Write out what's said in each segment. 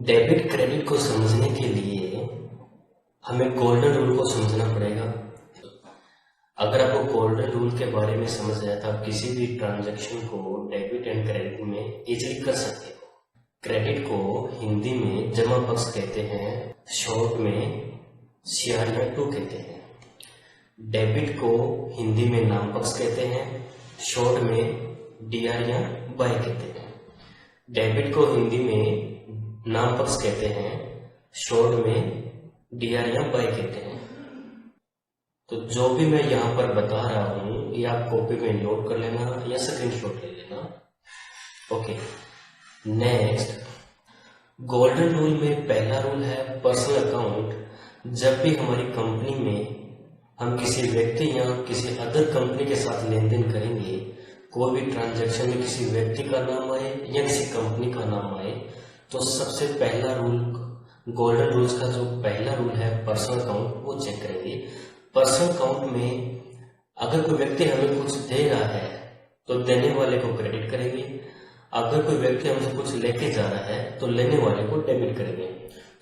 Debit credit को समझने के लिए हमें गोल्डन रूल को समझना पड़ेगा। अगर आपको गोल्डन रूल के बारे में समझ आया तो आप किसी भी ट्रांजैक्शन को डेबिट एंड क्रेडिट में इजीली कर सकते हो। क्रेडिट को हिंदी में जमा पक्ष कहते हैं, शॉर्ट में CRA 2 कहते हैं। डेबिट को हिंदी में नाम पक्ष कहते हैं, शॉर्ट में DR या बाय कहते हैं। डेबिट को हिंदी में नाम पक्ष कहते हैं, शॉर्ट में DR या बाय कहते हैं। तो जो भी मैं यहाँ पर बता रहा हूँ ये आप कॉपी में नोट कर लेना या स्क्रीनशॉट ले लेना। ओके, नेक्स्ट गोल्डन रूल में पहला रूल है पर्सनल अकाउंट। जब भी हमारी कंपनी में हम किसी व्यक्ति या किसी अदर कंपनी के साथ लेन देन करेंगे, कोई भी ट्रांजैक्शन में किसी व्यक्ति का नाम आए या किसी कंपनी का नाम आए, तो सबसे पहला रूल गोल्डन रूल्स का जो पहला रूल है पर्सनल अकाउंट, वो चेक करेंगे। पर्सनल अकाउंट में अगर कोई व्यक्ति हमें कुछ दे रहा है तो देने वाले को क्रेडिट करेंगे, अगर कोई व्यक्ति हमसे कुछ लेके जा रहा है तो लेने वाले को डेबिट करेंगे।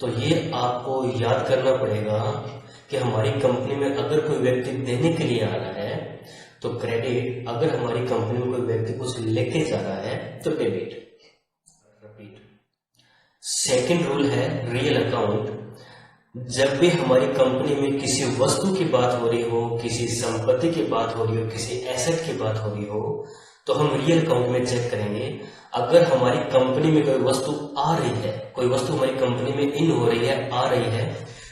तो ये आपको याद करना पड़ेगा कि हमारी कंपनी में अगर कोई व्यक्ति देने के लिए आ रहा है तो क्रेडिट, अगर हमारी कंपनी में कोई व्यक्ति कुछ लेके जा रहा है तो डेबिट। सेकंड रूल है रियल अकाउंट। जब भी हमारी कंपनी में किसी वस्तु की बात हो रही हो, किसी संपत्ति की बात हो रही हो, किसी एसेट की बात हो रही हो, तो हम रियल अकाउंट में चेक करेंगे। अगर हमारी कंपनी में कोई वस्तु आ रही है, कोई वस्तु हमारी कंपनी में इन हो रही है, आ रही है,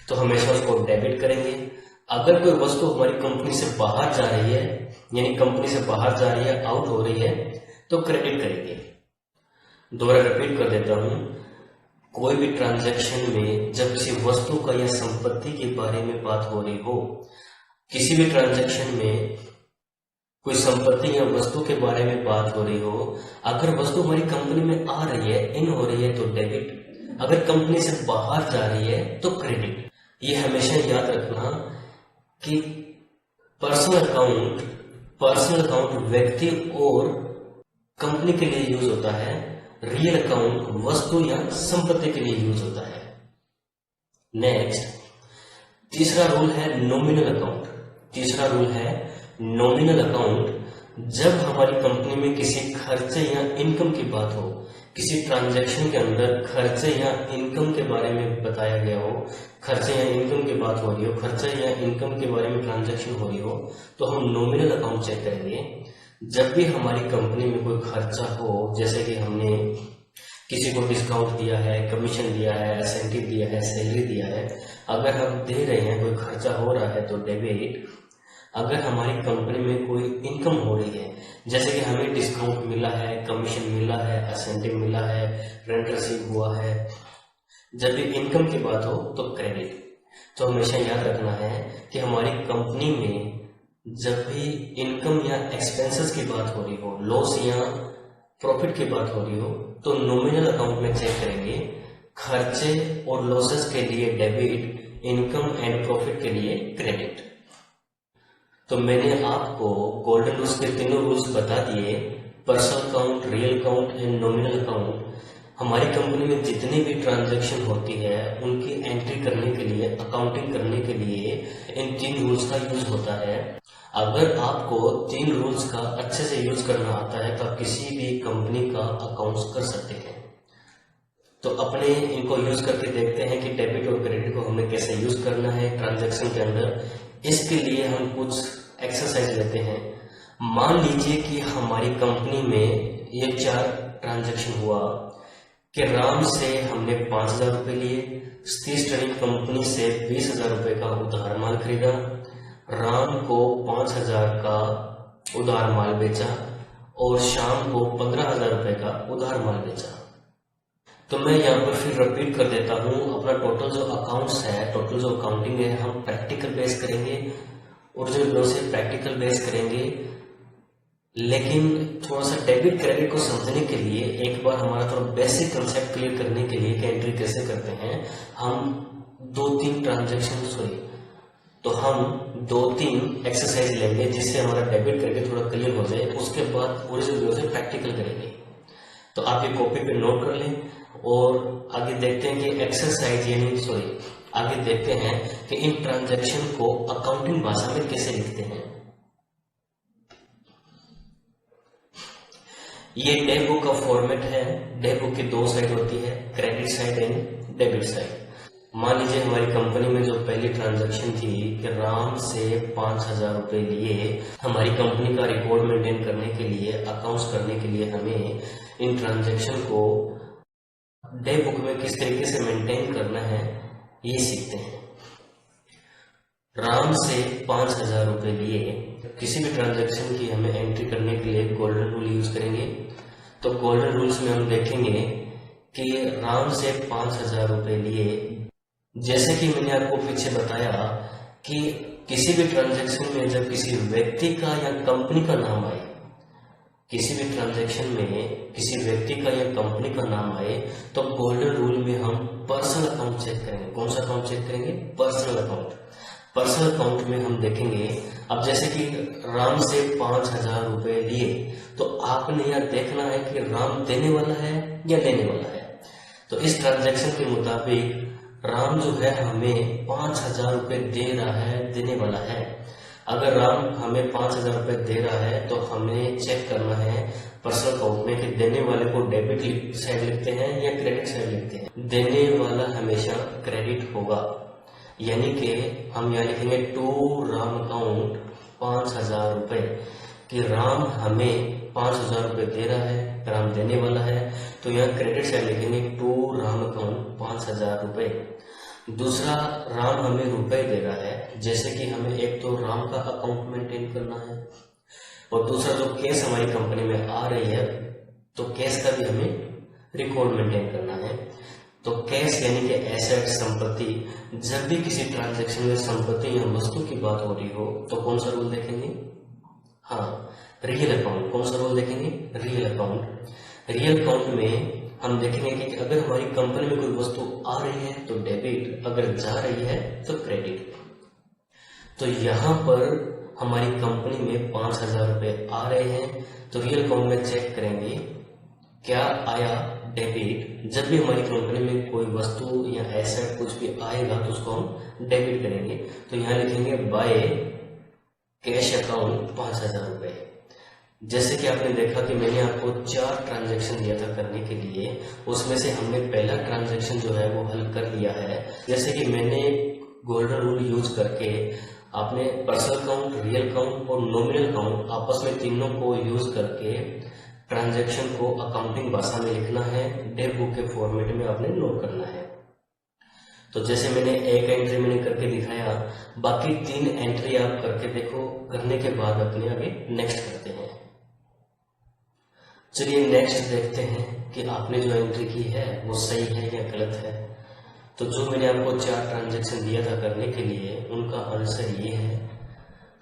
तो हमेशा उसको डेबिट करेंगे। अगर कोई वस्तु हमारी कंपनी से बाहर जा रही है, यानी कंपनी से बाहर जा रही है, आउट हो रही है, तो क्रेडिट करेंगे। दोबारा रिपीट कर देता हूं, कोई भी ट्रांजैक्शन में जब किसी वस्तु का या संपत्ति के बारे में बात हो रही हो, किसी भी ट्रांजैक्शन में कोई संपत्ति या वस्तु के बारे में बात हो रही हो, अगर वस्तु हमारी कंपनी में आ रही है, इन हो रही है, तो डेबिट। अगर कंपनी से बाहर जा रही है तो क्रेडिट। ये हमेशा याद रखना कि पर्सनल अकाउंट व्यक्ति और कंपनी के लिए यूज होता है, रियल अकाउंट वस्तु या संपत्ति के लिए यूज होता है। नेक्स्ट तीसरा रूल है नॉमिनल अकाउंट। जब हमारी कंपनी में किसी खर्चे या इनकम की बात हो, किसी ट्रांजैक्शन के अंदर खर्चे या इनकम के बारे में बताया गया हो, खर्चे या इनकम की बात हो रही हो, खर्चे या इनकम के बारे में ट्रांजैक्शन हो रही हो, तो हम नॉमिनल अकाउंट चेक करेंगे। जब भी हमारी कंपनी में कोई खर्चा हो, जैसे कि हमने किसी को डिस्काउंट दिया है, कमीशन दिया है, इंसेंटिव दिया है, सैलरी दिया है, अगर हम दे रहे हैं, कोई खर्चा हो रहा है तो डेबिट। अगर हमारी कंपनी में कोई इनकम हो रही है, जैसे कि हमें डिस्काउंट मिला है, कमीशन मिला है, इंसेंटिव मिला है, रेंट रिसीव हुआ है, जब भी इनकम की बात हो तो क्रेडिट। तो हमेशा याद रखना है कि हमारी कंपनी में जब भी इनकम या एक्सपेंसेस की बात हो रही हो, लॉस या प्रॉफिट की बात हो रही हो, तो नॉमिनल अकाउंट में चेक करेंगे। खर्चे और लॉसेस के लिए डेबिट, इनकम एंड प्रॉफिट के लिए क्रेडिट। तो मैंने आपको गोल्डन रूल्स के तीनों रूल्स बता दिए, personal account, real account and nominal account. हमारी कंपनी में जितनी भी ट्रांजैक्शन होती है उनकी एंट्री करने के लिए, अकाउंटिंग करने के लिए इन 3 रूल्स का यूज होता है। अगर आपको 3 रूल्स का अच्छे से यूज करना आता है तो आप किसी भी कंपनी का अकाउंट्स कर सकते हैं। तो अपने इनको यूज करके देखते हैं कि डेबिट और क्रेडिट को हमें कैसे यूज करना है ट्रांजैक्शन के अंदर। इसके लिए हम कुछ एक्सरसाइज लेते हैं। मान लीजिए कि हमारी कंपनी में ये 4 ट्रांजैक्शन हुआ कि राम से हमने 5,000 रुपए लिए, सतीश ट्रेडिंग कंपनी से 20,000 रुपए का उधार माल खरीदा, राम को 5,000 का उधार माल बेचा और शाम को 15,000 रुपए का उधार माल बेचा। तो मैं यहाँ पर फिर रिपीट कर देता हूँ, अपना टोटल जो अकाउंट्स है, टोटल जो अकाउंटिंग है, हम प्रैक्टिकल बेस करेंगे, ओरिजिनल लॉ से प्रैक्टिकल बेस करेंगे। लेकिन थोड़ा सा डेबिट क्रेडिट को समझने के लिए एक बार हमारा थोड़ा बेसिक कंसेप्ट क्लियर करने के लिए कि एंट्री कैसे करते हैं, हम 2-3 ट्रांजैक्शन तो हम 2-3 एक्सरसाइज लेंगे जिससे हमारा डेबिट क्रेडिट थोड़ा क्लियर हो जाए। उसके बाद ओरिजिनल लॉ से प्रैक्टिकल करेंगे। तो आप ये कॉपी पे नोट कर लें और आगे देखते हैं कि एक्सरसाइज यानी सॉरी आगे देखते हैं कि इन ट्रांजैक्शन को अकाउंटिंग भाषा में कैसे लिखते हैं। ये डेट बुक का फॉर्मेट है। डेट बुक की दो साइड होती है, credit side and debit side. मान लीजिए हमारी कंपनी में जो पहली ट्रांजैक्शन थी कि राम से 5,000 रुपए लिए, हमारी कंपनी का रिकॉर्ड मेंटेन करने के लिए, अकाउंट्स करने के लिए हमें इन ट्रांजैक्शन को डे बुक में किस तरीके से मेंटेन करना है ये सीखते हैं। राम से 5,000 रुपए लिए किसी भी ट्रांजैक्शन की हमें एंट्री करने के लिए गोल्डन रूल यूज करेंगे। तो गोल्डन रूल्स में हम देखेंगे कि राम से 5,000 रुपए लिए, जैसे कि मैंने आपको पीछे बताया कि किसी भी ट्रांजैक्शन में जब किसी व्यक्ति का या कंपनी का नाम आए, किसी भी ट्रांजैक्शन में किसी व्यक्ति का या कंपनी का नाम आए तो गोल्डन रूल में हम पर्सनल अकाउंट चेक करेंगे। कौन सा अकाउंट चेक करेंगे? Personal account. पर्सनल अकाउंट में हम देखेंगे, अब जैसे कि राम से 5,000 रुपए लिए तो आपने यह देखना है कि राम देने वाला है या लेने वाला है। तो इस ट्रांजैक्शन के मुताबिक राम जो है हमें 5,000 रुपए दे रहा है, देने वाला है। अगर राम हमें 5,000 रुपए दे रहा है तो हमें चेक करना है पर्सनल अकाउंट में कि देने वाले को डेबिट साइड लिखते हैं या क्रेडिट साइड लिखते हैं। देने वाला हमेशा क्रेडिट होगा, यानी कि हम यहाँ लिखेंगे टू राम अकाउंट 5,000 रुपए कि राम हमें 5,000 रुपए दे रहा है, राम देने वाला है, तो यहाँ क्रेडिट साइड लिखेंगे टू राम अकाउंट 5,000 रुपए। दूसरा, राम हमें रुपए दे रहा है, जैसे कि हमें एक तो राम का अकाउंट मेंटेन करना है और दूसरा जो कैश हमारी कंपनी में आ रही है तो कैश का भी हमें रिकॉर्ड मेंटेन करना है। तो कैश यानी कि एसेट, संपत्ति, जब भी किसी ट्रांजैक्शन में संपत्ति या वस्तु की बात हो रही हो तो कौन सा रूल देखेंगे? हाँ, रियल अकाउंट। कौन सा रूल देखेंगे? Real account. रियल अकाउंट में हम देखेंगे कि अगर हमारी कंपनी में कोई वस्तु आ रही है तो डेबिट, अगर जा रही है तो क्रेडिट। तो यहाँ पर हमारी कंपनी में 5,000 रुपए आ रहे हैं तो रियल अकाउंट में चेक करेंगे क्या आया, डेबिट। जब भी हमारी कंपनी में कोई वस्तु या एसेट कुछ भी आएगा तो उसको हम डेबिट करेंगे। तो यहाँ लिखेंगे बाय कैश अकाउंट 5,000 रुपए। जैसे कि आपने देखा कि मैंने आपको 4 ट्रांजैक्शन दिया था करने के लिए, उसमें से हमने पहला ट्रांजैक्शन जो है वो हल कर लिया है। जैसे कि मैंने गोल्डन रूल यूज करके आपने पर्सनल अकाउंट, रियल अकाउंट और नॉमिनल अकाउंट आपस में तीनों को यूज करके ट्रांजैक्शन को अकाउंटिंग भाषा में लिखना है, डेट बुक के फॉर्मेट में आपने नोट करना है। तो जैसे मैंने एक एंट्री मैंने करके दिखाया, बाकी 3 एंट्री आप करके देखो, करने के बाद अपने आगे नेक्स्ट करते हैं। चलिए नेक्स्ट देखते हैं कि आपने जो एंट्री की है वो सही है या गलत है। तो जो मैंने आपको 4 ट्रांजैक्शन दिया था करने के लिए, उनका आंसर ये है।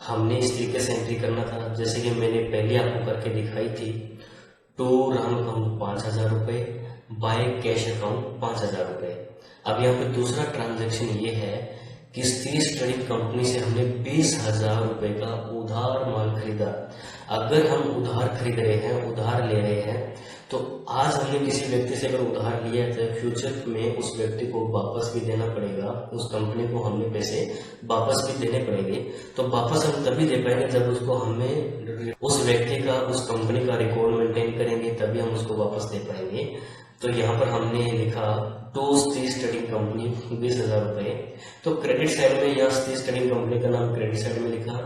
हमने इस तरीके से एंट्री करना था जैसे कि मैंने पहले आपको करके दिखाई थी। टू राम अकाउंट 5,000 रुपए, बाय कैश अकाउंट 5,000 रुपए। अब यहाँ पे दूसरा ट्रांजैक्शन ये है कि स्टीज ट्रेडिंग कंपनी से हमने 20,000 रुपए का उधार माल खरीदा। अगर हम उधार खरीद रहे हैं, उधार ले रहे हैं, तो आज हमने किसी व्यक्ति से अगर उधार लिया है तो फ्यूचर में उस व्यक्ति को वापस भी देना पड़ेगा, उस कंपनी को हमने पैसे वापस भी देने पड़ेंगे। तो वापस हम तभी दे पाएंगे जब उसको हमें उस व्यक्ति का, उस कंपनी का रिकॉर्ड मेंटेन करेंगे, तभी हम उसको वापस दे पाएंगे। तो यहाँ पर हमने लिखा टू स्टीज ट्रेडिंग कंपनी 20,000 रुपए। तो क्रेडिट साइड में यहाँ स्टीज ट्रेडिंग कंपनी का नाम क्रेडिट साइड में लिखा।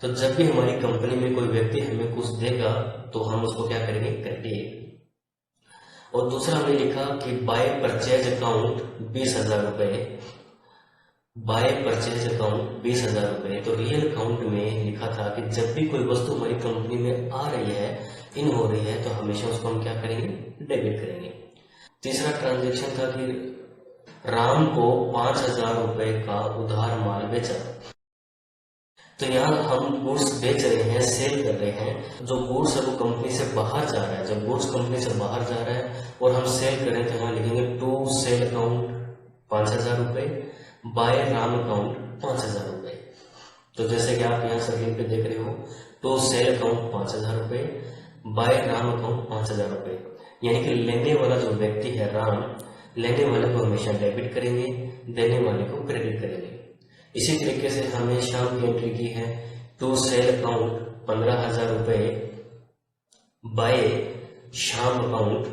तो जब भी हमारी कंपनी में कोई व्यक्ति हमें कुछ देगा तो हम उसको क्या करेंगे? क्रेडिट। और दूसरा हमने लिखा कि बाय परचेज अकाउंट 20,000 रुपए, बाय परचेज अकाउंट 20,000 रुपए। तो रियल अकाउंट में लिखा था कि जब भी कोई वस्तु हमारी कंपनी में आ रही है, इन हो रही है, तो हमेशा उसको हम क्या करेंगे? डेबिट करेंगे। तीसरा ट्रांजैक्शन था कि राम को 5,000 रुपए का उधार माल बेचा। तो यहाँ हम गुड्स बेच रहे हैं, सेल कर रहे हैं। जो गुड्स है वो कंपनी से बाहर जा रहा है। जब गुड्स कंपनी से बाहर जा रहा है और हम सेल कर रहे हैं तो यहाँ लिखेंगे टू सेल अकाउंट 5,000 रुपए, बाय राम अकाउंट 5,000 रुपए। तो जैसे कि आप यहाँ स्क्रीन पे देख रहे हो, टू सेल अकाउंट 5,000 रुपए, बाय राम अकाउंट 5,000 रुपए। यानी कि लेने वाला जो व्यक्ति है राम, लेने वाले को हमेशा डेबिट करेंगे, देने वाले को क्रेडिट करेंगे। इसी तरीके से हमने शाम की एंट्री की है टू सेल अकाउंट 15,000 रुपए बाय शाम अकाउंट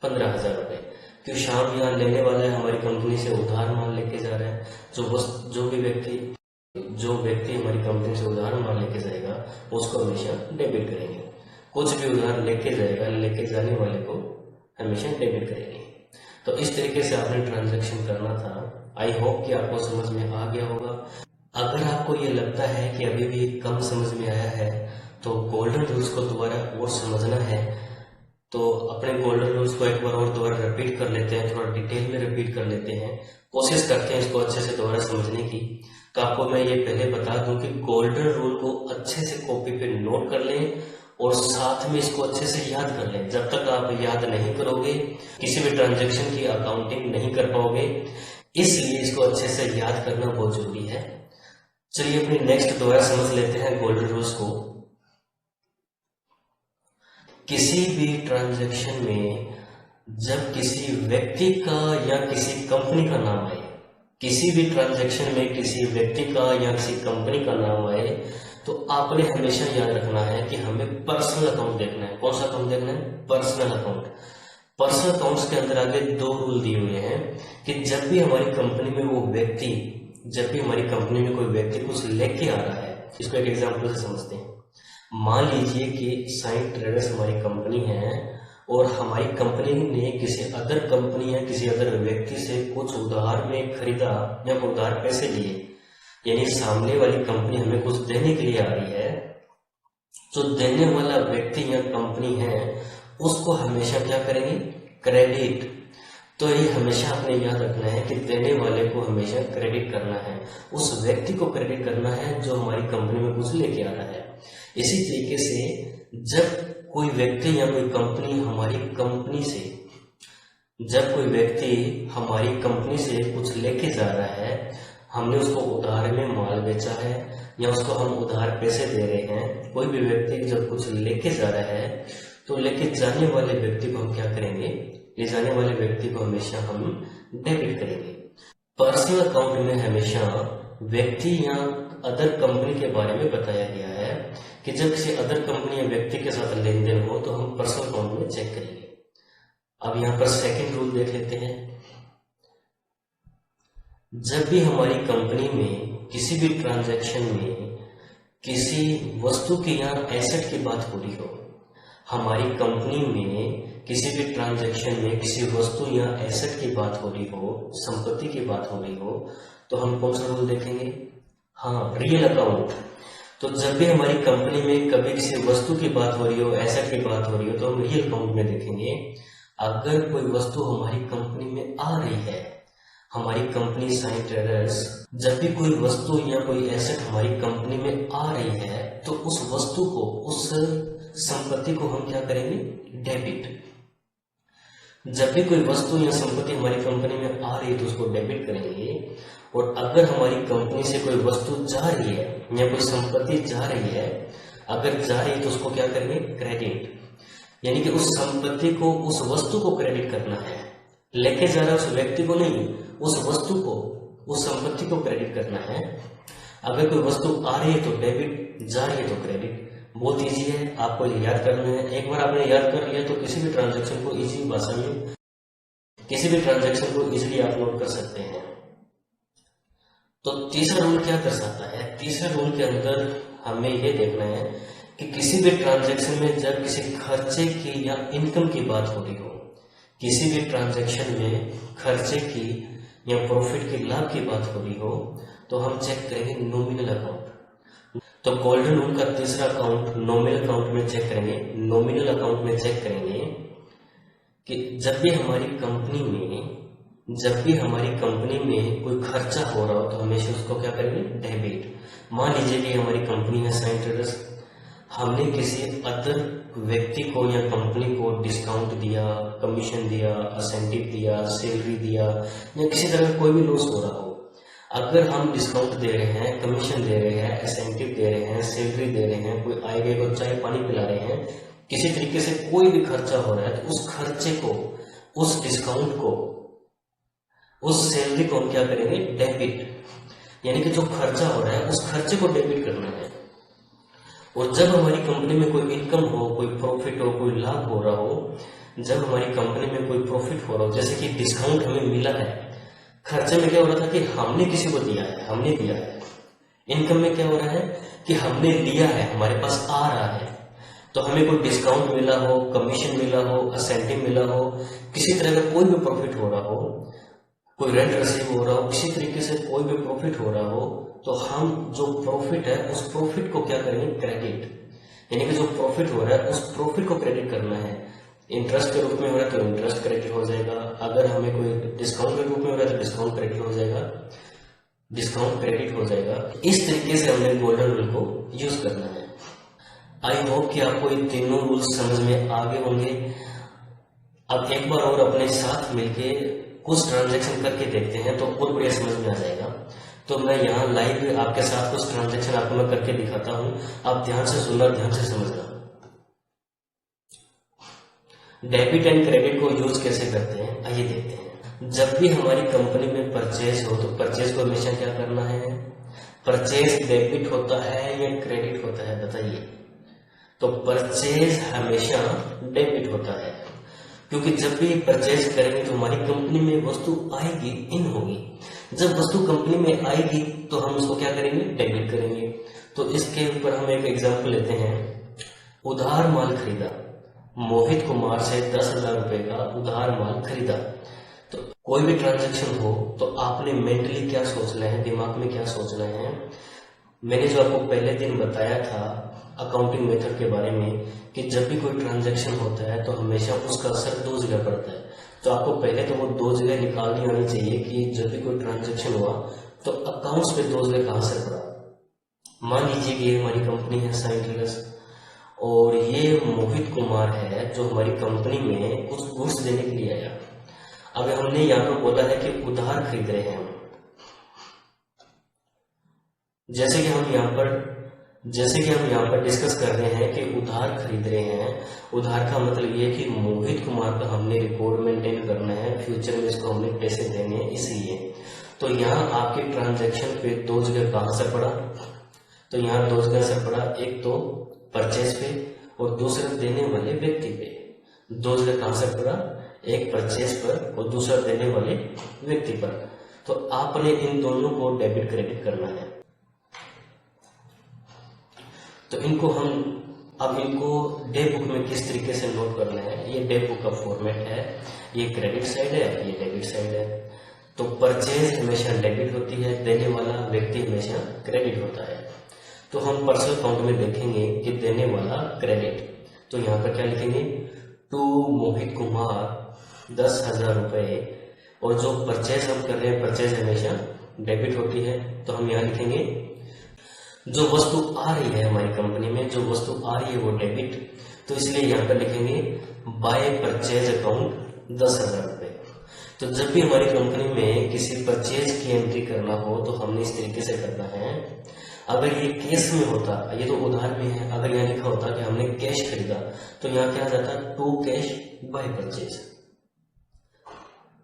15,000 रुपए। क्यों शाम यहाँ लेने वाला है, हमारी कंपनी से उधार माल लेके जा रहा है। जो व्यक्ति हमारी कंपनी से उधार माल लेके जाएगा उसको हमेशा डेबिट करेंगे। कुछ भी उधार लेके जाएगा, लेके जाने वाले को हमेशा डेबिट करेंगे। तो इस तरीके से आपने ट्रांजैक्शन करना था। आई होप कि आपको समझ में आ गया होगा। अगर आपको ये लगता है कि अभी भी कम समझ में आया है तो गोल्डन रूल्स को दोबारा और समझना है तो अपने गोल्डन रूल्स को एक बार और दोबारा रिपीट कर लेते हैं, थोड़ा डिटेल में रिपीट कर लेते हैं, कोशिश करते हैं इसको अच्छे से दोबारा समझने की। तो आपको मैं ये पहले बता दूं कि गोल्डन रूल को अच्छे से कॉपी पे नोट कर लें और साथ में इसको अच्छे से याद कर लें। जब तक आप याद नहीं करोगे किसी भी ट्रांजैक्शन की अकाउंटिंग नहीं कर पाओगे, इसलिए इसको अच्छे से याद करना बहुत जरूरी है। चलिए अपनी नेक्स्ट दोबारा समझ लेते हैं गोल्डन रूल्स को। किसी भी ट्रांजैक्शन में जब किसी व्यक्ति का या किसी कंपनी का नाम आए, किसी भी ट्रांजैक्शन में किसी व्यक्ति का या किसी कंपनी का नाम आए तो आपने हमेशा याद रखना है कि हमें पर्सनल अकाउंट देखना है। कौन सा अकाउंट देखना है? Personal account. पर्सनल अकाउंट्स के अंदर आगे 2 रूल दिए हुए हैं कि जब भी हमारी कंपनी में कोई व्यक्ति कुछ लेके आ रहा है, इसको एक एग्जांपल से समझते हैं। मान लीजिए कि साइन ट्रेडर्स हमारी कंपनी है और हमारी कंपनी ने किसी अदर कंपनी या किसी अदर व्यक्ति से कुछ उधार में खरीदा या उधार पैसे लिए, यानी सामने वाली कंपनी हमें कुछ देने के लिए आ रही है। जो देने वाला व्यक्ति या कंपनी है उसको हमेशा क्या करेंगे? क्रेडिट। तो ये हमेशा आपने याद रखना है कि देने वाले को हमेशा क्रेडिट करना है, उस व्यक्ति को क्रेडिट करना है जो हमारी कंपनी में कुछ लेके आ रहा है। इसी तरीके से जब कोई व्यक्ति या कोई कंपनी हमारी कंपनी से कुछ लेके जा रहा है, हमने उसको उधार में माल बेचा है या उसको हम उधार पैसे दे रहे हैं, कोई भी व्यक्ति जब कुछ लेके जा रहा है तो लेके जाने वाले व्यक्ति को हम क्या करेंगे? ले जाने वाले व्यक्ति को हमेशा हम डेबिट करेंगे। पर्सनल अकाउंट में हमेशा व्यक्ति या अदर कंपनी के बारे में बताया गया है कि जब किसी अदर कंपनी या व्यक्ति के साथ लेन देन हो तो हम पर्सनल अकाउंट में चेक करेंगे। अब यहाँ पर सेकंड रूल देख लेते हैं। जब भी हमारी कंपनी में किसी भी ट्रांजैक्शन में किसी वस्तु की या एसेट की बात हो रही हो, हमारी कंपनी में किसी भी ट्रांजैक्शन में किसी वस्तु या एसेट की बात हो रही हो, संपत्ति की बात हो रही हो, तो हम कौन सा रूल देखेंगे? हाँ, रियल अकाउंट। तो जब भी हमारी कंपनी में कभी किसी वस्तु की बात हो रही हो, एसेट की बात हो रही हो, तो हम रियल अकाउंट में देखेंगे। अगर कोई वस्तु हमारी कंपनी में आ रही है, हमारी कंपनी साइन ट्रेडर्स, जब भी कोई वस्तु या कोई एसेट हमारी कंपनी में आ रही है तो उस वस्तु को, उस संपत्ति को हम क्या करेंगे? डेबिट। जब भी कोई वस्तु या संपत्ति हमारी कंपनी में आ रही है तो उसको डेबिट करेंगे। और अगर हमारी कंपनी से कोई वस्तु जा रही है या कोई संपत्ति जा रही है, अगर जा रही है तो उसको क्या करेंगे? क्रेडिट। यानी कि उस संपत्ति को, उस वस्तु को क्रेडिट करना है। लेके जा रहा है उस व्यक्ति को नहीं, उस वस्तु को, उस संपत्ति को क्रेडिट करना है। अगर कोई वस्तु आ रही है तो डेबिट, जा रही है तो क्रेडिट। बहुत इजी है, आपको याद करना है। एक बार आपने याद कर लिया तो किसी भी ट्रांजैक्शन को इजी भाषा में, किसी भी ट्रांजैक्शन को इजीली आप नोट कर सकते हैं। तो तीसरा रूल क्या दर्शाता है? तीसरे रूल के अंदर हमें यह देखना है कि किसी भी ट्रांजैक्शन में जब किसी खर्चे की या इनकम की बात हो रही हो, किसी भी ट्रांजैक्शन में खर्चे की या प्रॉफिट की, लाभ की बात हो रही हो, तो हम चेक करेंगे नॉमिनल अकाउंट। तो गोल्डन रूल का तीसरा अकाउंट नॉमिनल अकाउंट में चेक करेंगे। नॉमिनल अकाउंट में चेक करेंगे कि जब भी हमारी कंपनी में कोई खर्चा हो रहा हो तो हमेशा उसको क्या करेंगे? डेबिट। मान लीजिए कि हमारी कंपनी है साइन ट्रेडर्स, हमने किसी अदर व्यक्ति को या कंपनी को डिस्काउंट दिया, कमीशन दिया, इंसेंटिव दिया, सैलरी दिया, या किसी तरह का कोई भी लॉस हो रहा हो, अगर हम डिस्काउंट दे रहे हैं, कमीशन दे रहे हैं, इंसेंटिव दे रहे हैं, सैलरी दे रहे हैं, कोई आए गए को चाय पानी पिला रहे हैं, किसी तरीके से कोई भी खर्चा हो रहा है तो उस खर्चे को, उस डिस्काउंट को, उस सैलरी को हम क्या करेंगे, डेबिट, यानी कि जो खर्चा हो रहा है उस खर्चे को डेबिट करना है। और जब हमारी कंपनी में कोई इनकम हो, कोई प्रॉफिट हो, कोई लाभ हो रहा हो, जब हमारी कंपनी में कोई प्रॉफिट हो रहा हो, जैसे कि डिस्काउंट हमें मिला है, खर्चे में क्या हो रहा था कि हमने किसी को दिया है, हमने दिया है। इनकम में क्या हो रहा है कि हमने लिया है, हमारे पास आ रहा है। तो हमें कोई डिस्काउंट मिला हो, कमीशन मिला हो, इंसेंटिव मिला हो, किसी तरह का कोई भी प्रॉफिट हो रहा हो, कोई रेंट रिसीव हो रहा हो, किसी तरीके से कोई भी प्रॉफिट हो रहा हो, तो हम जो प्रॉफिट है उस प्रॉफिट को क्या करेंगे, क्रेडिट, यानी कि जो प्रॉफिट हो रहा है उस प्रॉफिट को क्रेडिट करना है। इंटरेस्ट के रूप में हो रहा है तो इंटरेस्ट क्रेडिट हो जाएगा, अगर हमें कोई डिस्काउंट के रूप में हो रहा है तो डिस्काउंट क्रेडिट हो जाएगा, डिस्काउंट क्रेडिट हो जाएगा। इस तरीके से हमने गोल्डन रूल को यूज करना है। आई होप कि आपको ये तीनों रूल्स समझ में आ गए होंगे। अब एक बार और अपने साथ मिलके कुछ ट्रांजैक्शन करके देखते हैं तो बहुत बढ़िया समझ में आ जाएगा। तो मैं यहाँ लाइव आपके साथ कुछ ट्रांजैक्शन आपको मैं करके दिखाता हूँ, आप ध्यान से सुनना, ध्यान से समझना। डेबिट एंड क्रेडिट को यूज कैसे करते हैं आइए देखते हैं। जब भी हमारी कंपनी में परचेज हो तो परचेज को हमेशा क्या करना है, परचेज डेबिट होता है या क्रेडिट होता है बताइए। तो परचेज हमेशा डेबिट होता है, क्योंकि जब भी परचेज करेंगे तो हमारी कंपनी में वस्तु आएगी, इन होगी। जब वस्तु कंपनी में आएगी तो हम उसको क्या करेंगे, डेबिट करेंगे। तो इसके ऊपर हम एक एग्जांपल लेते हैं। उधार माल खरीदा, मोहित कुमार से 10,000 रुपए का उधार माल खरीदा। तो कोई भी ट्रांजैक्शन हो तो आपने मेंटली क्या सोचना है, दिमाग में क्या सोचना है। मैंने जो आपको पहले दिन बताया था अकाउंटिंग मेथड के बारे में कि जब भी कोई ट्रांजैक्शन होता है तो हमेशा उसका असर दो जगह पड़ता है। तो आपको पहले तो वो दो जगह निकालनी आनी चाहिए कि जब भी कोई ट्रांजैक्शन हुआ तो अकाउंट्स पे दो जगह कहां से पड़ा। मान लीजिए कि ये हमारी कंपनी है साइन ट्रेडर्स और ये मोहित कुमार है जो हमारी कंपनी में कुछ गुड्स देने के लिए आया। अब हमने यहाँ पर बोला है कि उधार खरीद रहे हैं हम। जैसे कि हम यहाँ पर डिस्कस कर रहे हैं कि उधार खरीद रहे हैं। उधार का मतलब ये कि मोहित कुमार का हमने रिकॉर्ड मेंटेन करना है, फ्यूचर में इसको हमने पैसे देने हैं, इसलिए। तो यहाँ आपके ट्रांजैक्शन पे दो जगह कहां से पड़ा, तो यहाँ दो जगह से पड़ा, एक तो परचेज पे और दूसरा देने वाले व्यक्ति पे। दो जगह कहां से पड़ा, एक परचेज पर और दूसरा देने वाले व्यक्ति पर। तो आपने इन दोनों को डेबिट क्रेडिट करना है। तो इनको डे बुक में किस तरीके से नोट करना है, ये डे बुक का फॉर्मेट है। ये क्रेडिट साइड है, ये डेबिट साइड है। तो परचेज हमेशा डेबिट होती है, देने वाला व्यक्ति हमेशा क्रेडिट होता है। तो हम पर्सनल अकाउंट में देखेंगे कि देने वाला क्रेडिट। तो यहाँ पर क्या लिखेंगे, टू मोहित कुमार 10,000 रुपए। और जो परचेज हम कर रहे हैं, परचेज हमेशा डेबिट होती है। तो हम यहाँ लिखेंगे जो वस्तु आ रही है हमारी कंपनी में, जो वस्तु आ रही है वो डेबिट। तो इसलिए यहाँ पर लिखेंगे बाय परचेज अकाउंट 10,000 रुपए। तो जब भी हमारी कंपनी में किसी परचेज की एंट्री करना हो तो हमने इस तरीके से करना है। अगर ये कैश में होता, ये तो उधार में है, अगर यहाँ लिखा होता कि हमने कैश खरीदा तो यहाँ क्या आ जाता, टू कैश बाय परचेज।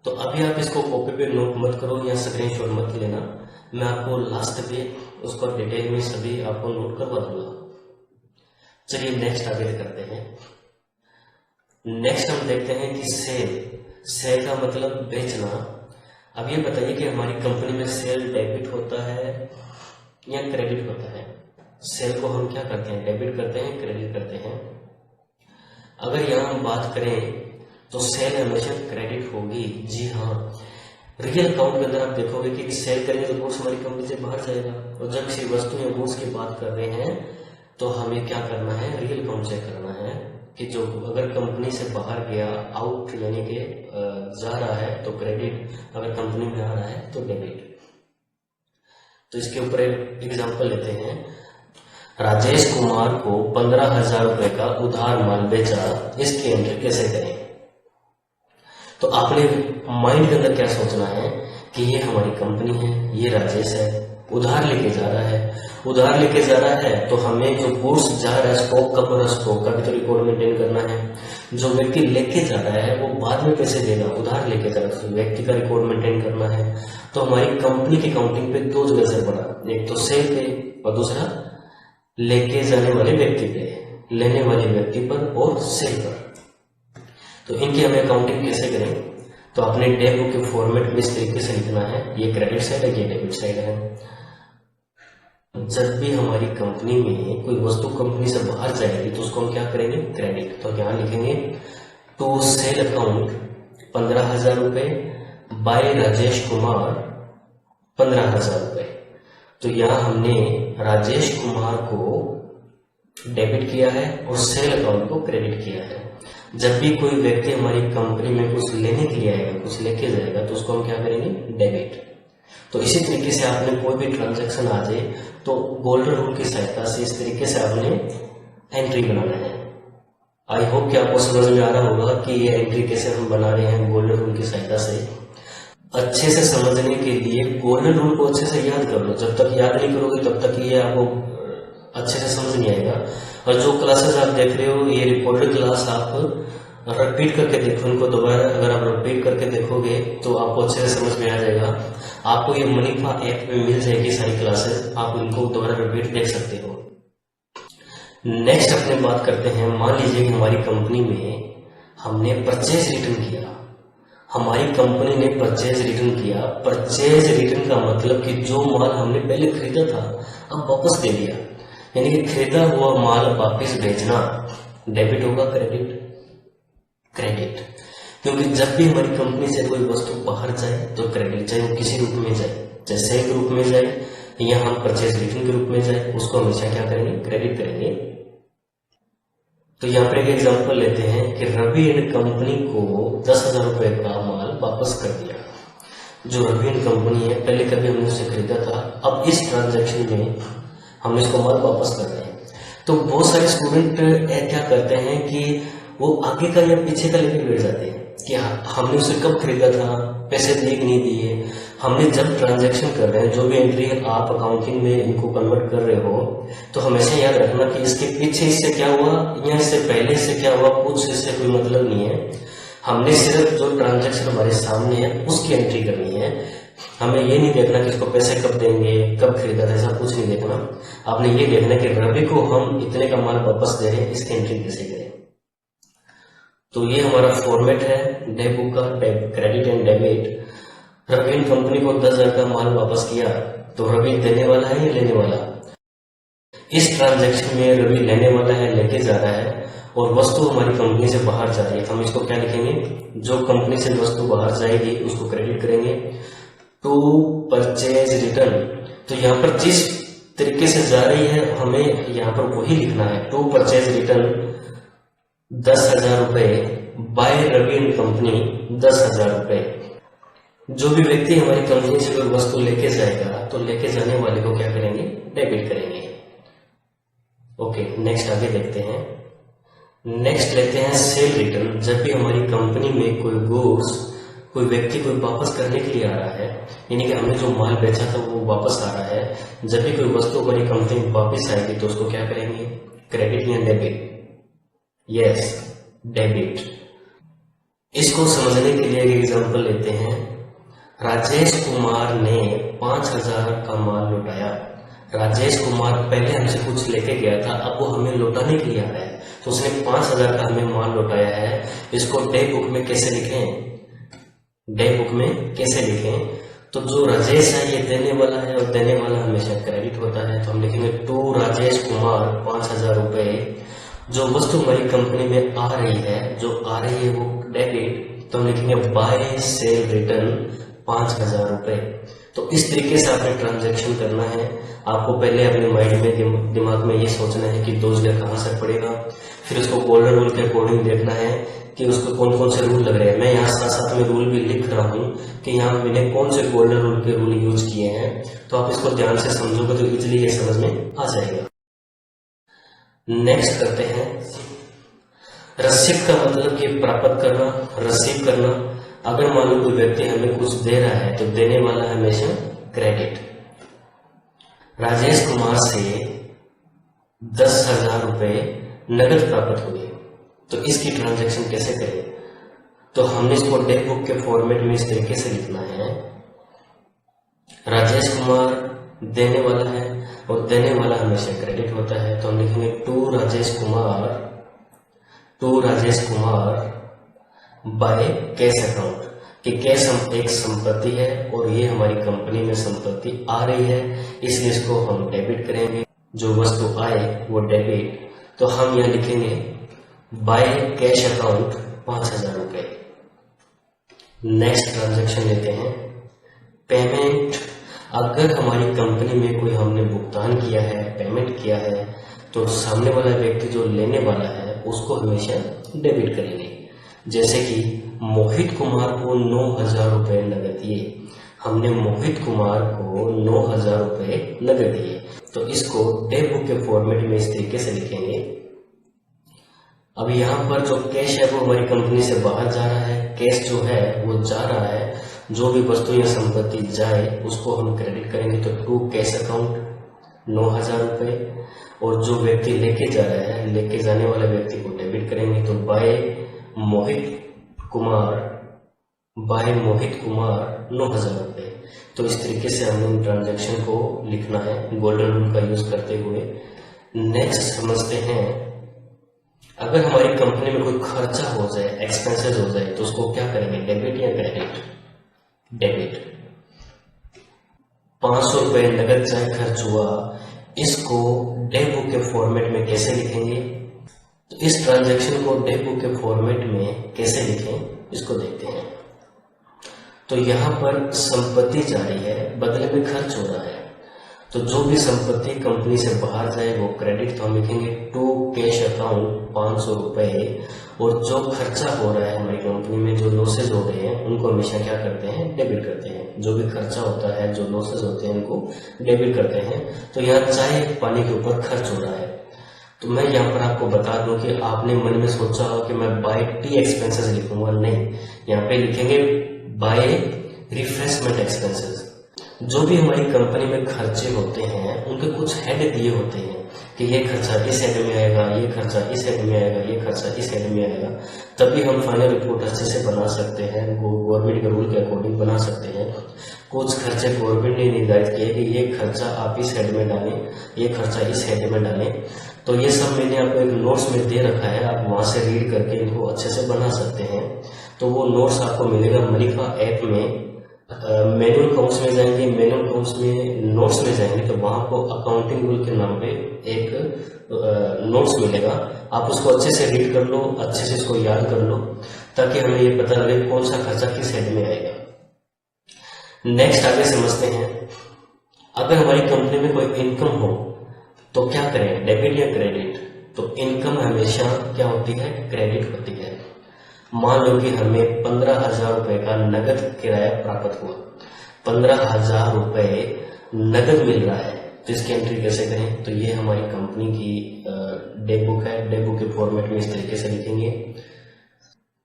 तो अभी आप इसको कॉपी पे नोट मत करो या स्क्रीनशॉट मत लेना, मैं आपको लास्ट पे उसको डिटेल में सभी आपको नोट करवा दूंगा। चलिए नेक्स्ट आगे करते हैं। नेक्स्ट हम देखते हैं कि सेल का मतलब बेचना। अब ये बताइए कि हमारी कंपनी में सेल डेबिट होता है या क्रेडिट होता है। सेल को हम क्या करते हैं, डेबिट करते हैं, क्रेडिट करते हैं। अगर यहाँ हम बात करें तो सेल हमेशा क्रेडिट होगी। जी हाँ, रियल अकाउंट के अंदर आप देखोगे कि सेल करेंगे तो गुड्स हमारी कंपनी से बाहर जाएगा। और जब किसी वस्तु या गुड्स की बात कर रहे हैं तो हमें क्या करना है, रियल अकाउंट चेक करना है कि जो अगर कंपनी से बाहर गया, आउट यानी कि जा रहा है तो क्रेडिट, अगर कंपनी में आ रहा है तो डेबिट। तो इसके ऊपर एक एग्जांपल लेते हैं। राजेश कुमार को 15,000 रुपए का उधार माल बेचा, इसकी एंट्री कैसे करें। तो आपने माइंड के अंदर क्या सोचना है कि ये हमारी कंपनी है, ये राजेश है, उधार लेके जा रहा है। उधार लेके जा रहा है तो हमें जो गुड्स जा रहा है, स्टॉक कब हो रहा है, स्टॉक का भी तो रिकॉर्ड मेंटेन करना है। जो व्यक्ति लेके जा रहा है वो बाद में पैसे देगा, उधार लेके जा रहा है, तो व्यक्ति का रिकॉर्ड मेंटेन करना है। तो हमारी कंपनी की अकाउंटिंग पे दो जगह असर पड़ा, एक तो सेल पे और दूसरा लेके जाने वाले व्यक्ति पे, लेने वाले व्यक्ति पर और सेल पर। तो इनकी हमें अकाउंटिंग कैसे करें, तो अपने डेट बुक के फॉर्मेट में इस तरीके से लिखना है, ये क्रेडिट साइड है, ये डेबिट साइड है। जब भी हमारी कंपनी में कोई वस्तु कंपनी से बाहर जाएगी तो उसको हम क्या करेंगे, क्रेडिट। तो यहाँ लिखेंगे टू सेल अकाउंट 15,000 रुपए, बाय राजेश कुमार 15,000 रुपए। तो यहाँ हमने राजेश कुमार को डेबिट किया है और सेल अकाउंट को क्रेडिट किया है। जब भी कोई व्यक्ति हमारी कंपनी में कुछ लेने के लिए आएगा, कुछ लेके जाएगा, तो उसको हम क्या करेंगे, डेबिट। तो इसी तरीके से आपने कोई भी ट्रांजैक्शन आ जाए तो गोल्डन रूल की सहायता से इस तरीके से आपने एंट्री बनाना है। आई होप कि आपको समझ में आ रहा होगा कि ये एंट्री कैसे हम बना रहे हैं गोल्डन रूल की सहायता से। अच्छे से समझने के लिए गोल्डन रूल को अच्छे से याद कर लो। जब तक याद नहीं करोगे तब तक ये आपको अच्छे से समझ नहीं आएगा। और जो क्लासेस आप देख रहे हो, ये रिकॉर्डेड क्लास आप रिपीट करके देखो इनको दोबारा। अगर आप रिपीट करके देखोगे तो आपको अच्छे से समझ में आ जाएगा। आपको ये मनीफा ऐप में मिल जाएगी सारी क्लासेस, आप इनको दोबारा रिपीट देख सकते हो। नेक्स्ट अपने बात करते हैं, मान लीजिए कि हमारी कंपनी में हमने परचेज रिटर्न किया। हमारी कंपनी ने परचेज रिटर्न किया। परचेज रिटर्न का मतलब कि जो माल हमने पहले खरीदा था अब वापस दे दिया, यानी कि खरीदा हुआ माल वापस भेजना। डेबिट होगा, क्रेडिट, क्रेडिट। क्योंकि जब भी हमारी कंपनी से कोई वस्तु बाहर जाए तो क्रेडिट, चाहे वो किसी रूप में जाए, चाहे सेल के रूप में जाए या हम परचेज रिटर्न के रूप में जाए, उसको हमेशा क्या करेंगे, क्रेडिट करेंगे। तो यहाँ पर एक एग्जांपल लेते हैं कि रवि एंड कंपनी को 10,000 रुपए का माल वापस कर दिया। जो रवि एंड कंपनी है, पहले कभी हमने उसे खरीदा था, अब इस ट्रांजैक्शन में हमने इसको माल वापस कर दिया। तो बहुत सारे स्टूडेंट क्या करते हैं कि वो आगे का या पीछे का लेके बैठ जाते हैं कि हमने उसे कब खरीदा था, पैसे दिए कि नहीं दिए। हमने जब ट्रांजैक्शन कर रहे हैं, जो भी एंट्री आप अकाउंटिंग में इनको कन्वर्ट कर रहे हो, तो हमेशा याद रखना कि इसके पीछे इससे क्या हुआ या इससे पहले इससे क्या हुआ, कुछ इससे कोई मतलब नहीं है। हमने सिर्फ जो ट्रांजैक्शन हमारे सामने है उसकी एंट्री करनी है। हमें ये नहीं देखना कि इसको पैसे कब देंगे, कब खरीदा था, ऐसा कुछ नहीं देखना। आपने ये देखना कि रवि को हम इतने का माल वापस दे रहे हैं, इसकी एंट्री कैसे करें। तो ये हमारा फॉर्मेट है डेबिट बुक का, credit and debit. Ravi and company को 10,000 का माल वापस किया, तो रवि देने वाला है या लेने वाला। इस ट्रांजैक्शन में रवि लेने वाला है, लेके जा रहा है, और वस्तु हमारी कंपनी से बाहर जा रही है। तो हम इसको क्या लिखेंगे, जो कंपनी से वस्तु बाहर जाएगी उसको क्रेडिट करेंगे। टू परचेज रिटर्न, तो यहाँ पर जिस तरीके से जा रही है हमें यहाँ पर वही लिखना है। टू परचेज रिटर्न 10,000 रुपए, बाय रवि एंड कंपनी 10,000 रुपए। जो भी व्यक्ति हमारी कंपनी से कोई वस्तु लेके जाएगा तो लेके जाने वाले को क्या करेंगे, डेबिट करेंगे। ओके, नेक्स्ट आगे देखते हैं। नेक्स्ट लेते हैं सेल रिटर्न। जब भी हमारी कंपनी में कोई गुड्स, कोई व्यक्ति कोई वापस करने के लिए आ रहा है, यानी कि हमने जो माल बेचा था वो वापस आ रहा है, जब भी कोई वस्तु हमारी कंपनी में वापस आएगी तो उसको क्या करेंगे, क्रेडिट या डेबिट। Yes, debit. इसको समझने के लिए एक एग्जांपल लेते हैं। राजेश कुमार ने 5,000 का माल लौटाया। राजेश कुमार पहले हमसे कुछ लेके गया था, अब वो हमें लौटाने के लिए आ रहा है, तो उसने 5,000 का हमें माल लौटाया है। इसको डे बुक में कैसे लिखें, डे बुक में कैसे लिखें, तो जो राजेश है ये देने वाला है और देने वाला हमेशा क्रेडिट होता है। तो हम लिखेंगे टू राजेश कुमार 5,000 रुपए। जो वस्तु हमारी कंपनी में आ रही है, जो आ रही है वो डेबिट, तो हम लिखेंगे बाय सेल रिटर्न 5,000 रुपए। तो इस तरीके से आपने ट्रांजैक्शन करना है। आपको पहले अपने माइंड में, दिमाग में ये सोचना है कि दो जगह कहाँ से पड़ेगा, फिर उसको गोल्डन रूल के अकॉर्डिंग देखना है कि उसको कौन कौन से रूल लग रहे हैं। मैं यहाँ साथ साथ में रूल भी लिख रहा हूँ कि यहाँ मैंने कौन से गोल्डन रूल के रूल यूज किए हैं, तो आप इसको ध्यान से समझोगे तो इजीली ये समझ में आ जाएगा। नेक्स्ट करते हैं, रसीद का मतलब कि प्राप्त करना, रिसीव करना। अगर मान लो कोई व्यक्ति हमें कुछ दे रहा है तो देने वाला हमेशा क्रेडिट। राजेश कुमार से 10,000 रुपए नगद प्राप्त हुए, तो इसकी ट्रांजैक्शन कैसे करें? तो हमने इसको डेट बुक के फॉर्मेट में इस तरीके से लिखना है। राजेश कुमार देने वाला है और देने वाला हमेशा क्रेडिट होता है, तो हम लिखेंगे to Rajesh Kumar by cash account, कि कैश एक संपत्ति है और ये हमारी कंपनी में संपत्ति आ रही है, इसलिए इसको हम डेबिट करेंगे। जो वस्तु आए वो डेबिट, तो हम यहाँ लिखेंगे बाय कैश अकाउंट 5,000 रुपए। नेक्स्ट ट्रांजैक्शन लेते हैं पेमेंट। अगर हमारी कंपनी में कोई हमने भुगतान किया है, पेमेंट किया है, तो सामने वाला व्यक्ति जो लेने वाला है उसको हमेशा डेबिट करेंगे। जैसे कि मोहित कुमार को 9,000 रुपए नगद दिए, हमने मोहित कुमार को 9,000 रुपए नगद दिए, तो इसको डेट बुक के फॉर्मेट में इस तरीके से लिखेंगे। अब यहाँ पर जो कैश है वो हमारी कंपनी से बाहर जा रहा है, कैश जो है वो जा रहा है, जो भी वस्तु या संपत्ति जाए उसको हम क्रेडिट करेंगे, तो टू कैश अकाउंट 9,000 रुपए, और जो व्यक्ति लेके जा रहा है, लेके जाने वाले व्यक्ति को डेबिट करेंगे, तो बाय मोहित कुमार 9,000 रुपए। तो इस तरीके से हमें ट्रांजैक्शन को लिखना है गोल्डन रूल का यूज करते हुए। नेक्स्ट समझते हैं, अगर हमारी कंपनी में कोई खर्चा हो जाए, एक्सपेंसेस हो जाए, तो उसको क्या करेंगे, डेबिट या क्रेडिट? डेबिट। 500 रुपए नगद चाहे खर्च हुआ, इसको डेट बुक के फॉर्मेट में कैसे लिखेंगे? तो इस ट्रांजैक्शन को डेट बुक के फॉर्मेट में कैसे लिखें इसको देखते हैं। तो यहाँ पर संपत्ति जा रही है, बदले में खर्च हो रहा है, तो जो भी संपत्ति कंपनी से बाहर जाए वो क्रेडिट, तो हम लिखेंगे टू कैश अकाउंट 500 रुपए, और जो खर्चा हो रहा है हमारी कंपनी में, जो लॉसेज हो रहे हैं, उनको हमेशा क्या करते हैं, डेबिट करते हैं। जो भी खर्चा होता है, जो लॉसेज होते हैं, उनको डेबिट करते हैं। तो यहाँ चाय पानी के ऊपर खर्च हो रहा है, तो मैं यहाँ पर आपको बता दूं कि आपने मन में सोचा हो कि मैं बाय टी एक्सपेंसेस लिखूंगा, नहीं, यहाँ पे लिखेंगे बाय रिफ्रेशमेंट एक्सपेंसेस। जो भी हमारी कंपनी में खर्चे होते हैं उनके कुछ हेड दिए होते हैं कि ये खर्चा इस हेड में आएगा, ये खर्चा इस हेड में आएगा, ये खर्चा इस हेड में आएगा, तभी हम फाइनल रिपोर्ट अच्छे से बना सकते हैं, गवर्नमेंट के रूल के अकॉर्डिंग बना सकते हैं। कुछ खर्चे गवर्नमेंट ने निर्धारित किए कि ये खर्चा आप इस हेड में डालें, ये खर्चा इस हेड में डालें, तो ये सब मैंने आपको एक नोट्स में दे रखा है, आप वहां से रीड करके इनको अच्छे से बना सकते हैं। तो वो नोट्स आपको मिलेगा मनीफा ऐप में। मैनुअल अकाउंट्स में जाएंगे, मैनुअल अकाउंट्स में नोट्स में जाएंगे, तो वहां को अकाउंटिंग रूल के नाम पे एक नोट्स मिलेगा, आप उसको अच्छे से रीड कर लो, अच्छे से इसको याद कर लो, ताकि हमें ये पता लगे कौन सा खर्चा किस हेड में आएगा। नेक्स्ट आगे समझते हैं, अगर हमारी कंपनी में कोई इनकम हो तो क्या करें, डेबिट या क्रेडिट? तो इनकम हमेशा क्या होती है, क्रेडिट होती है। मान लो कि हमें 15,000 रुपए का नगद किराया प्राप्त हुआ, 15,000 रुपए नगद मिल रहा है, तो इसकी एंट्री कैसे करें? तो ये हमारी कंपनी की डेट बुक है, डेट बुक के फॉर्मेट में इस तरीके से लिखेंगे।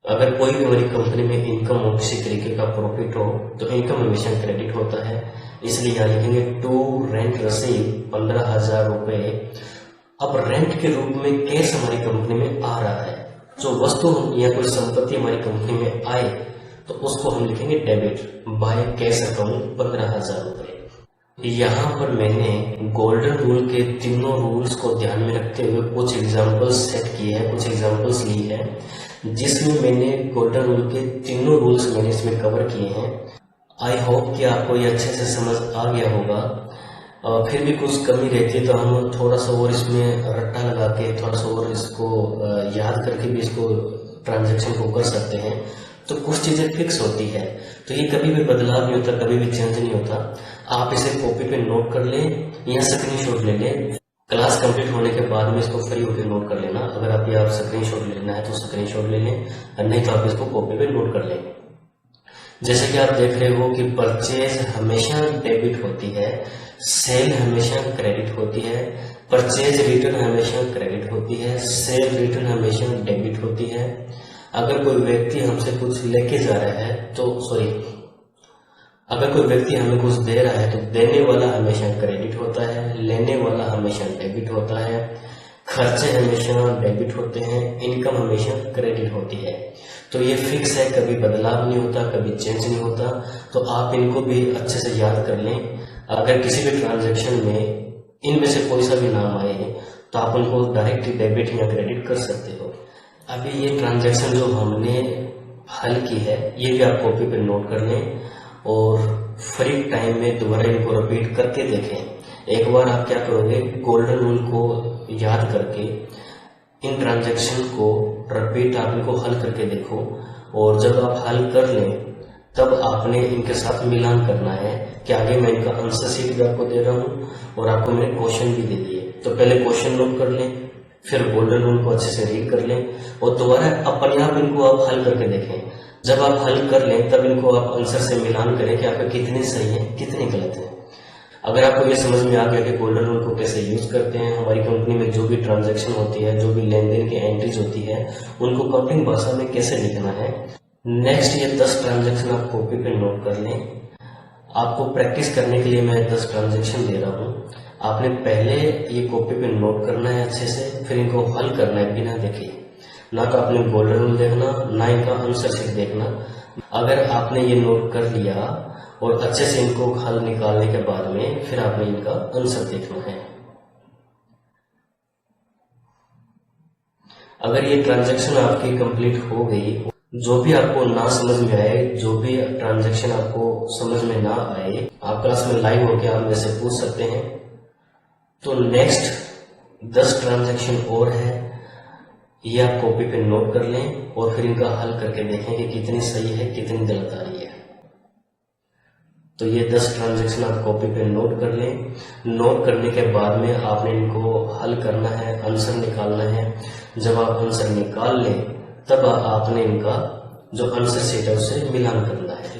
अगर कोई भी हमारी कंपनी में इनकम हो, किसी तरीके का प्रॉफिट हो, तो इनकम हमेशा क्रेडिट होता है, इसलिए यहाँ लिखेंगे टू रेंट रसीद 15,000 रुपए। अब रेंट के रूप में कैश हमारी कंपनी में आ रहा है, जो वस्तु या कोई संपत्ति हमारी कंपनी में आए तो उसको हम लिखेंगे डेबिट बाय कैश अकाउंट 15,000 रुपए। यहाँ पर मैंने गोल्डन रूल के तीनों रूल्स को ध्यान में रखते हुए कुछ एग्जांपल्स सेट किए हैं, कुछ एग्जांपल्स ली है, जिसमें मैंने गोल्डन रूल के तीनों रूल्स मैंने इसमें कवर किए हैं। आई होप कि आपको ये अच्छे से समझ आ गया होगा। फिर भी कुछ कमी रहती है तो हम थोड़ा सा और इसमें रट्टा लगा के, थोड़ा सा और इसको याद करके भी इसको ट्रांजैक्शन को कर सकते हैं, तो कुछ चीजें फिक्स होती है, तो ये कभी भी बदलाव नहीं होता, कभी भी चेंज नहीं होता। आप इसे कॉपी पे नोट कर लें या स्क्रीनशॉट ले लें, क्लास कंप्लीट होने के बाद में इसको फ्री होकर नोट कर लेना। अगर आप स्क्रीनशॉट लेना है तो स्क्रीनशॉट ले लें, नहीं तो आप इसको कॉपी पे नोट कर लें। जैसे कि आप देख रहे हो कि परचेज हमेशा डेबिट होती है, सेल हमेशा क्रेडिट होती है, परचेज रिटर्न हमेशा क्रेडिट होती है, सेल रिटर्न हमेशा डेबिट होती है। अगर कोई व्यक्ति हमसे कुछ लेके जा रहा है तो अगर कोई व्यक्ति हमें कुछ दे रहा है तो देने वाला हमेशा क्रेडिट होता है, लेने वाला हमेशा डेबिट होता है, खर्चे हमेशा डेबिट होते हैं, इनकम हमेशा क्रेडिट होती है। तो ये फिक्स है, कभी बदलाव नहीं होता, कभी चेंज नहीं होता। तो आप इनको भी अच्छे से याद कर लें। अगर किसी भी ट्रांजैक्शन में इनमें से कोई सा भी नाम आए तो आप उनको डायरेक्ट डेबिट या क्रेडिट कर सकते हो। अभी ये ट्रांजैक्शन जो हमने हल की है ये भी आप कॉपी पे नोट कर लें और फ्री टाइम में दोबारा इनको रिपीट करके देखें। एक बार आप क्या करोगे, गोल्डन रूल को याद करके इन ट्रांजैक्शन को रिपीट आप इनको हल करके देखो, और जब आप हल कर लें तब आपने इनके साथ मिलान करना है कि आगे मैं इनका आंसर शीट भी आपको दे रहा हूँ और आपको मैंने क्वेश्चन भी दे दिए। तो पहले क्वेश्चन नोट कर लें, फिर गोल्डन रूल को अच्छे से रीड कर लें और दोबारा अपने आप इनको आप हल करके देखें। जब आप हल कर लें तब इनको आप आंसर से मिलान करें कि आपका कितनी सही है कितनी गलत है। अगर आपको ये समझ में आ गया कि गोल्डन रूल को कैसे यूज करते हैं, हमारी कंपनी में जो भी ट्रांजैक्शन होती है, जो भी लेन देन की एंट्रीज होती है, उनको काउंटिंग भाषा में कैसे लिखना है। नेक्स्ट ये 10 ट्रांजैक्शन आप कॉपी पे नोट कर लें। आपको प्रैक्टिस करने के लिए मैं 10 ट्रांजैक्शन दे रहा हूँ। आपने पहले ये कॉपी पे नोट करना है अच्छे से, फिर इनको हल करना है बिना देखे। ना तो आपने गोल्डन रूल देखना, ना इनका आंसर शीट देखना। अगर आपने ये नोट कर लिया और अच्छे से इनको हल निकालने के बाद में फिर आपने इनका आंसर देखना है। अगर ये ट्रांजैक्शन आपकी कंप्लीट हो गई, जो भी आपको ना समझ में आए, जो भी ट्रांजैक्शन आपको समझ में ना आए, आप क्लास में लाइव होकर आप मेरे से पूछ सकते हैं। तो नेक्स्ट 10 ट्रांजैक्शन और है, ये आप कॉपी पे नोट कर लें और फिर इनका हल करके देखें कि कितनी सही है कितनी गलत आ रही है। तो ये 10 ट्रांजैक्शन आप कॉपी पे नोट कर लें। नोट करने के बाद में आपने इनको हल करना है, आंसर निकालना है। जब आप आंसर निकाल लें तब आपने इनका जो आंसर शीट है उससे मिलान करना है।